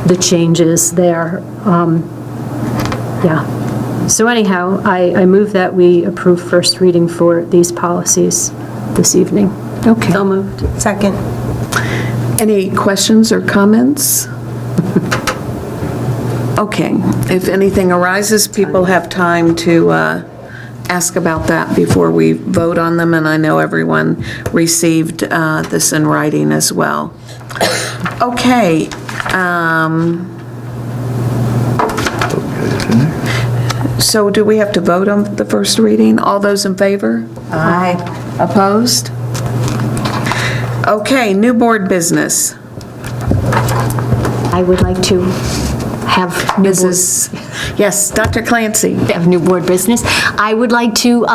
the change is there. Yeah. So anyhow, I move that we approve first reading for these policies this evening. Okay. So moved. Second. Any questions or comments? Okay. If anything arises, people have time to ask about that before we vote on them, and I know everyone received this in writing as well. Okay. So do we have to vote on the first reading? All those in favor? Aye. Opposed? Okay, new board business. I would like to have new board- Yes, Dr. Clancy. of new board business. I would like to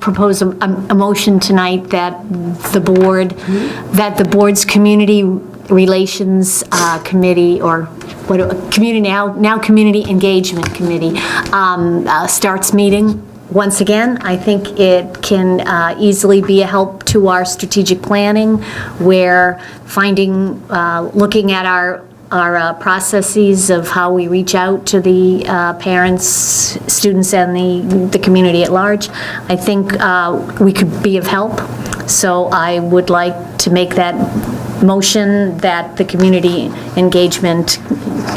propose a motion tonight that the board's community relations committee, or community engagement committee, starts meeting once again. I think it can easily be a help to our strategic planning, where looking at our processes of how we reach out to the parents, students, and the community at large. I think we could be of help. So I would like to make that motion that the Community Engagement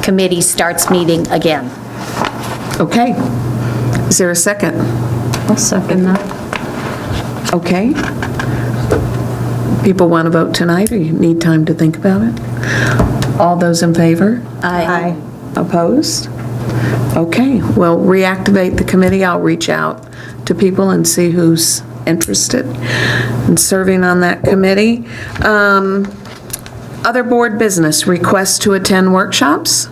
Committee starts meeting again. Okay. Is there a second? I'll second that. Okay. People want to vote tonight, or you need time to think about it? All those in favor? Aye. Opposed? Okay, we'll reactivate the committee. I'll reach out to people and see who's interested in serving on that committee. Other board business, requests to attend workshops.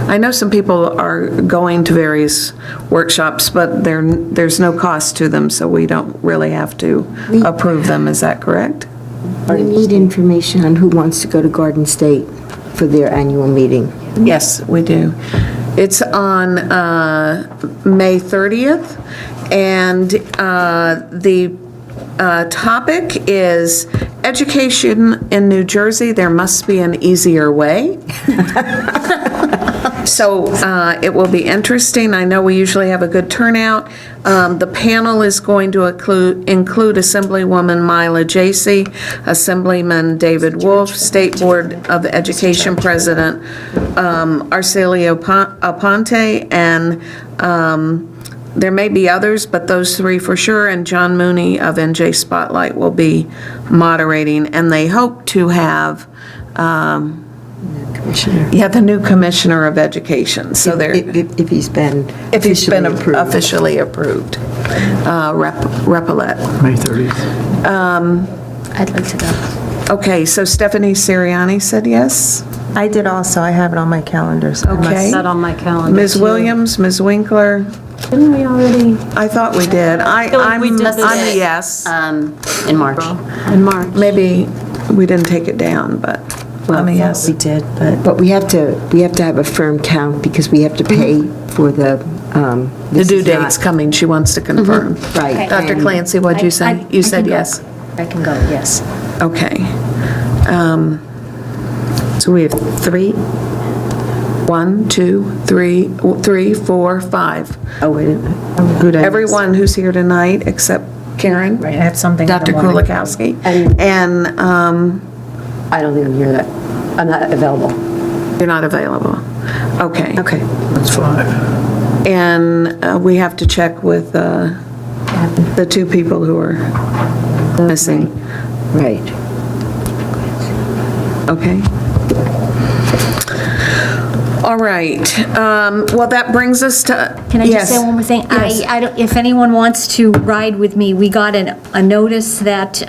I know some people are going to various workshops, but there's no cost to them, so we don't really have to approve them. Is that correct? We need information on who wants to go to Garden State for their annual meeting. Yes, we do. It's on May 30th, and the topic is Education in New Jersey, There Must Be an Easier Way. So it will be interesting. I know we usually have a good turnout. The panel is going to include Assemblywoman Mila Jacey, Assemblyman David Wolf, State Board of Education President Arcelio Aponte, and there may be others, but those three for sure, and John Mooney of NJ Spotlight will be moderating, and they hope to have the new Commissioner of Education, so they're... If he's been officially approved. Repellette. May 30th. I'd like to go. Okay, so Stephanie Sirianni said yes? I did also, I have it on my calendar. So Okay. That on my calendar. Ms. too. Williams, Ms. Winkler? Didn't we already? I thought we did. I'm we did this. I'm a yes. In March. In March. Maybe we didn't take it down, but I'm a yes. we did, But we have to have a firm count because we have to pay for the... The due date's coming, she wants to confirm. Right. Dr. Clancy, what'd you say? You said yes? I can go, yes. Okay. so we have 3. 1, 2, 3, 4, 5. Oh, wait a minute. Everyone who's here tonight except Karen. Right, I have something. Dr. Kulikowski. And I don't even hear that. I'm not available. you're not available. Okay. Okay. That's 5. And we have to check with the 2 people who are missing. Right. Okay. All right. Well, that brings us to... Can I just say one more thing? Yes. I don't, if anyone wants to ride with me, we got a notice that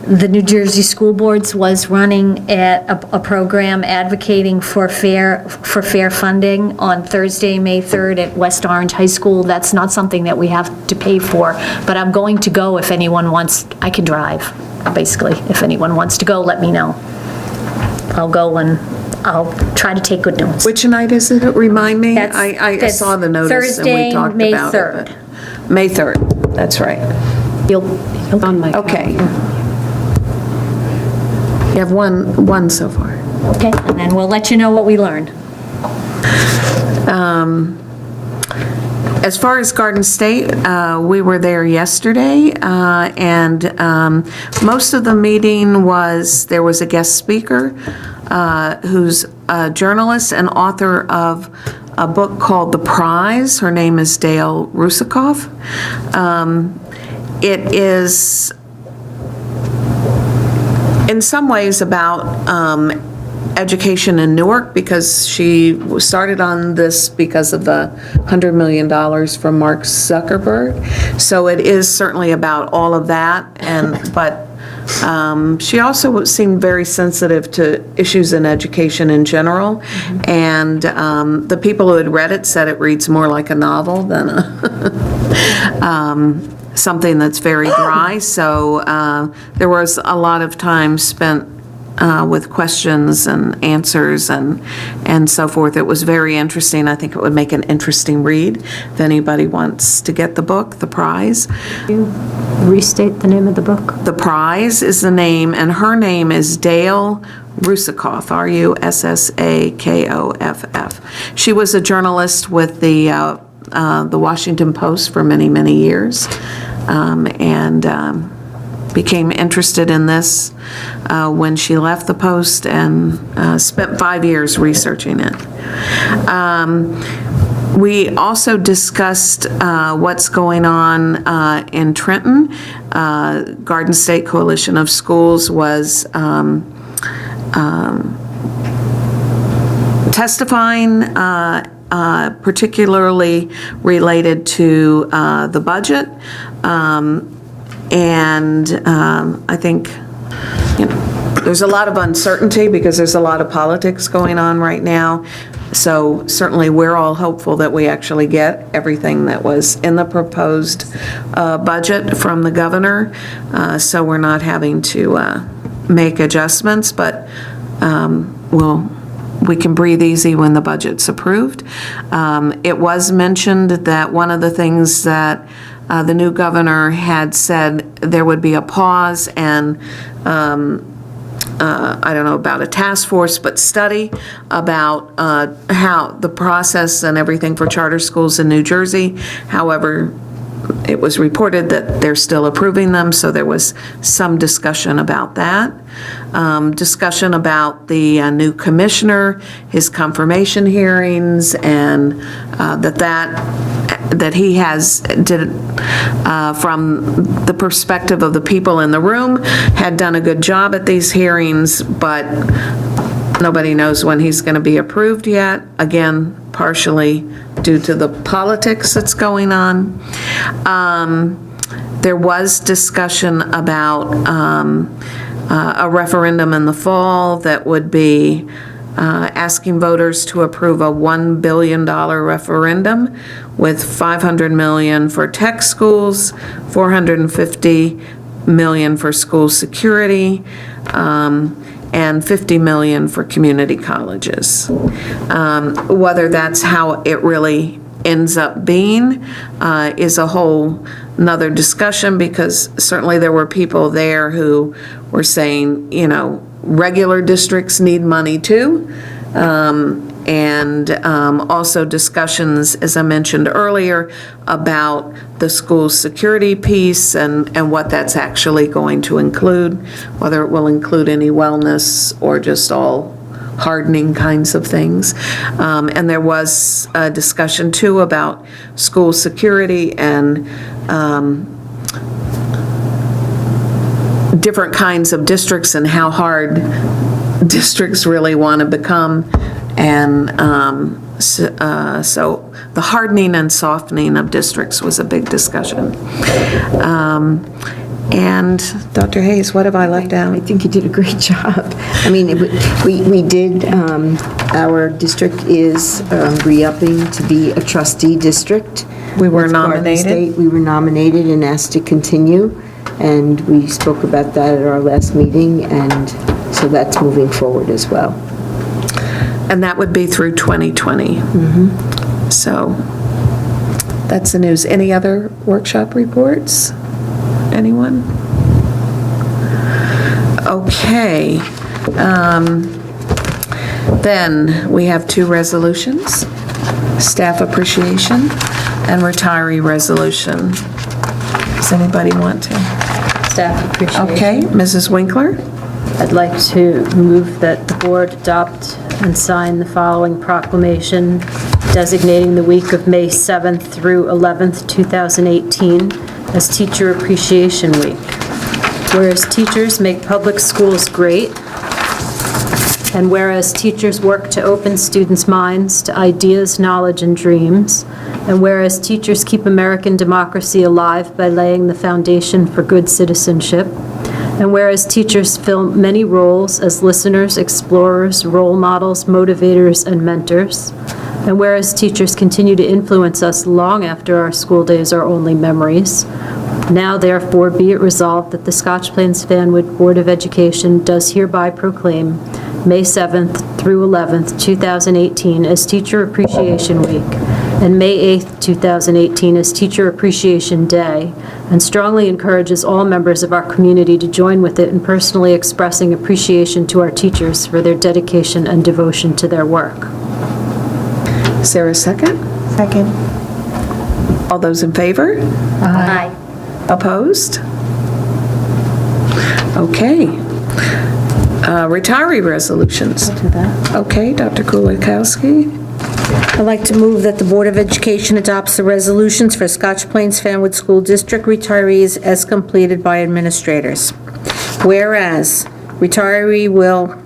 the New Jersey School Boards was running a program advocating for fair funding on Thursday, May 3rd at West Orange High School. That's not something that we have to pay for, but I'm going to go if anyone wants. I can drive, basically. If anyone wants to go, let me know. I'll go and I'll try to take good notes. Which night is it? Remind me. That's- I that's saw the notice and we Thursday, talked May about 3rd. it. but- May 3rd, that's right. You'll On my Okay. calendar. You have one so far. okay, and then we'll let you know what we learned. As far as Garden State, we were there yesterday, and most of the meeting there was a guest speaker who's a journalist and author of a book called The Prize. Her name is Dale Rusikoff. It is in some ways about education in Newark, because she started on this because of the $100 million from Mark Zuckerberg. So it is certainly about all of that, but she also seemed very sensitive to issues in education in general, and the people who had read it said it reads more like a novel than something that's very dry. So there was a lot of time spent with questions and answers and so forth. It was very interesting. I think it would make an interesting read if anybody wants to get the book, The Prize. Restate the name of the book. The Prize is the name, and her name is Dale Russakoff, Russakoff. She was a journalist with the Washington Post for many, many years, and became interested in this when she left the Post, and spent 5 years researching it. We also discussed what's going on in Trenton. Garden State Coalition of Schools was testifying, particularly related to the budget. I think, there's a lot of uncertainty because there's a lot of politics going on right now. So certainly we're all hopeful that we actually get everything that was in the proposed budget from the governor. So we're not having to make adjustments, but we can breathe easy when the budget's approved. It was mentioned that one of the things that the new governor had said there would be a pause and I don't know about a task force, but study about how the process and everything for charter schools in New Jersey. However, it was reported that they're still approving them, so there was some discussion about that. Discussion about the new commissioner, his confirmation hearings, and that he did from the perspective of the people in the room, had done a good job at these hearings, but nobody knows when he's going to be approved yet. Again, partially due to the politics that's going on. There was discussion about a referendum in the fall that would be asking voters to approve a $1 billion referendum with $500 million for tech schools, $450 million for school security, and $50 million for community colleges. Whether that's how it really ends up being is a whole another discussion, because certainly there were people there who were saying, regular districts need money too. And also discussions, as I mentioned earlier, about the school security piece and what that's actually going to include, whether it will include any wellness or just all hardening kinds of things. And there was a discussion too about school security and different kinds of districts and how hard districts really want to become. And so the hardening and softening of districts was a big discussion. And Dr. Hayes, what have I left out? I think you did a great job. I mean, we did, our district is re-upping to be a trustee district. We were with Garden nominated. State. We were nominated and asked to continue, and we spoke about that at our last meeting, and so that's moving forward as well. And that would be through 2020. So that's the news. Any other workshop reports? Anyone? Okay. Then we have two resolutions, staff appreciation and retiree resolution. Does anybody want to? Staff appreciation. Okay, Mrs. Winkler? I'd like to move that the board adopt and sign the following proclamation designating the week of May 7th through 11th, 2018 as Teacher Appreciation Week. Whereas teachers make public schools great, And whereas teachers work to open students' minds to ideas, knowledge, and dreams. And whereas teachers keep American democracy alive by laying the foundation for good citizenship. And whereas teachers fill many roles as listeners, explorers, role models, motivators, and mentors. And whereas teachers continue to influence us long after our school days are only memories. Now therefore be it resolved that the Scotch Plains Fanwood Board of Education does hereby proclaim May 7th through 11th, 2018 as Teacher Appreciation Week, and May 8th, 2018 as Teacher Appreciation Day, and strongly encourages all members of our community to join with it in personally expressing appreciation to our teachers for their dedication and devotion to their work. Is there a second? Second. All those in favor? Aye. Opposed? Okay. Retiree resolutions. Okay, Dr. Kulikowski. I'd like to move that the Board of Education adopts the resolutions for Scotch Plains Fanwood School District retirees as completed by administrators. Whereas retiree will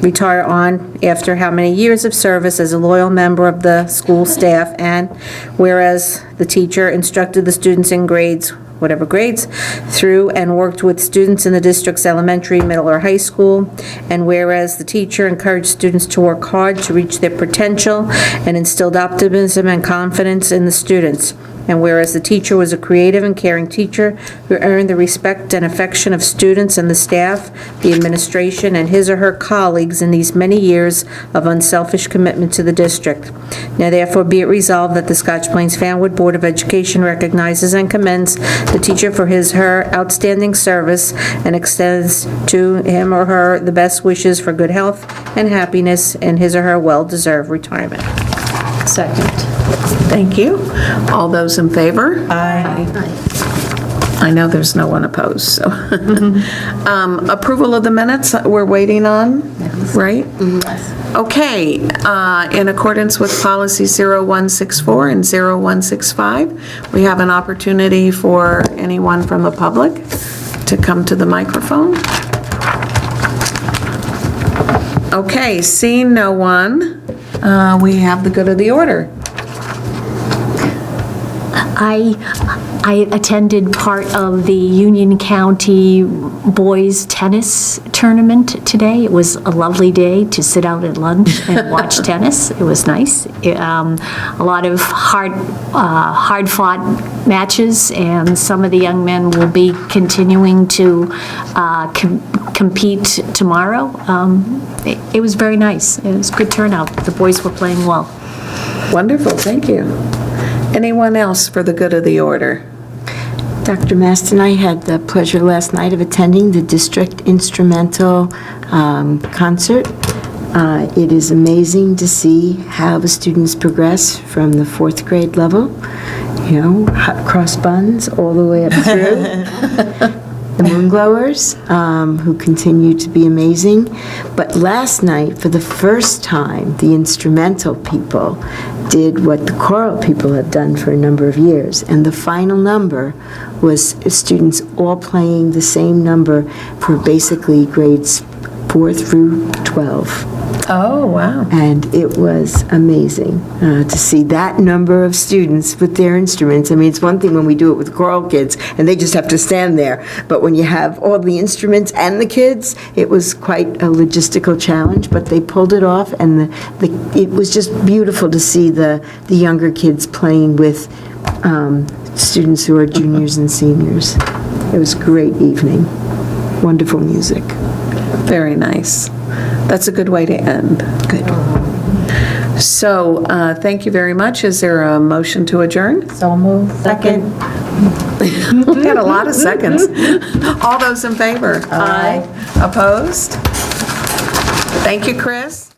retire on after how many years of service as a loyal member of the school staff, and whereas the teacher instructed the students in grades, whatever grades, through and worked with students in the district's elementary, middle, or high school, and whereas the teacher encouraged students to work hard to reach their potential and instilled optimism and confidence in the students, and whereas the teacher was a creative and caring teacher who earned the respect and affection of students and the staff, the administration, and his or her colleagues in these many years of unselfish commitment to the district. Now therefore be it resolved that the Scotch Plains Fanwood Board of Education recognizes and commends the teacher for his/her outstanding service and extends to him or her the best wishes for good health and happiness in his or her well-deserved retirement. Second. Thank you. All those in favor? Aye. I know there's no one opposed, so. Approval of the minutes we're waiting on, right? Okay, in accordance with policy 0164 and 0165, we have an opportunity for anyone from the public to come to the microphone. Okay, seeing no one, we have the good of the order. I attended part of the Union County boys tennis tournament today. It was a lovely day to sit out at lunch and watch tennis. It was nice. A lot of hard-fought matches, and some of the young men will be continuing to compete tomorrow. It was very nice. It was a good turnout. The boys were playing well. Wonderful, thank you. Anyone else for the good of the order? Dr. Maston, I had the pleasure last night of attending the district instrumental concert. It is amazing to see how the students progress from the 4th grade level, you know, hot cross buns all the way up through. The Moonglowers, who continue to be amazing. But last night, for the first time, the instrumental people did what the choral people have done for a number of years. And the final number was students all playing the same number for basically grades 4 through 12. Oh, wow. And it was amazing to see that number of students with their instruments. I mean, it's one thing when we do it with choral kids, and they just have to stand there. But when you have all the instruments and the kids, it was quite a logistical challenge, but they pulled it off, and it was just beautiful to see the younger kids playing with students who are juniors and seniors. It was a great evening. Wonderful music. Very nice. That's a good way to end. Good. So, thank you very much. Is there a motion to adjourn? So moved. Second. We had a lot of seconds. All those in favor? Aye. Opposed? Thank you, Chris.